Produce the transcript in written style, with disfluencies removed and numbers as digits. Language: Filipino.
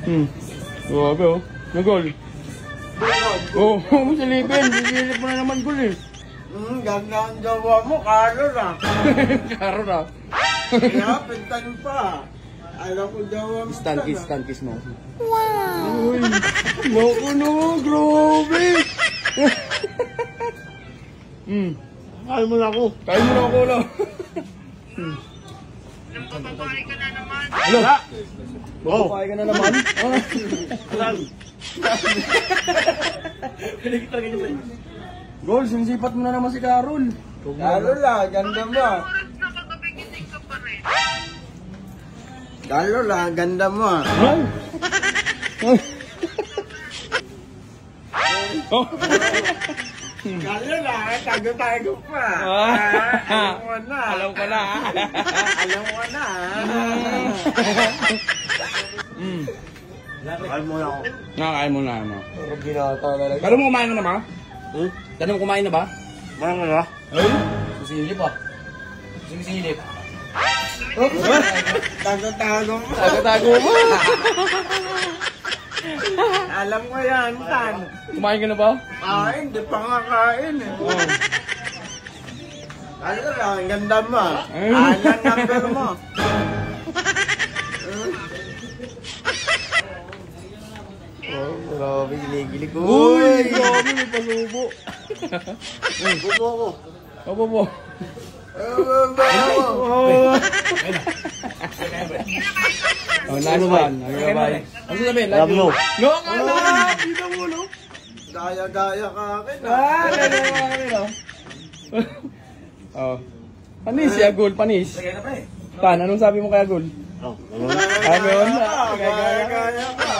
Grabe oh. Nag-goal. Oo, silipin. Silip mo na naman goal eh. Ganda ang jawa mo, karo na. Karo na. Kaya, pintan pa. Alam ko jawa mo. Stand kiss mo. Wow! Uy! Bako na, grabe! Kaya mo na ako. Kaya mo na ako na. Nampapabahay ka na naman. Hala! Bababae ka na naman? Alam. Gol, sinisipat mo na naman si Carol. Karo lang, ganda mo. Oras na kagabigising ka pa rin. Karo lang, ganda mo. Ay! Oh! Karo lang, tago-tago pa. Alam mo na. Alam ko na. Alam mo na. Kaya mo na ako. Nakakain mo na ano. Pero ginata talaga. Pero mo kumain ka na ba? Tanong kumain na ba? Mga nga. Ay! Susilip ah. Susilip. Tago-tago mo. Tago-tago mo. Alam ko yan, Tan. Kumain ka na ba? Kain, di pa nga kain eh. Oo. Ano lang, ang ganda mo. Alang number mo. Oh, grabe, ginigilig. Uy! Grabe, may pasubo. Bubo ko. Opo po. Oh, nice one. Okay, bye. Ano sasabihin? Love you. No, kala! Dito mo, no? Gaya-gaya ka akin. Gaya ka akin, no? Oh. Panis, si Agul, panis. Tan, anong sabi mo kay Agul? Ano yun? Gaya-gaya ka.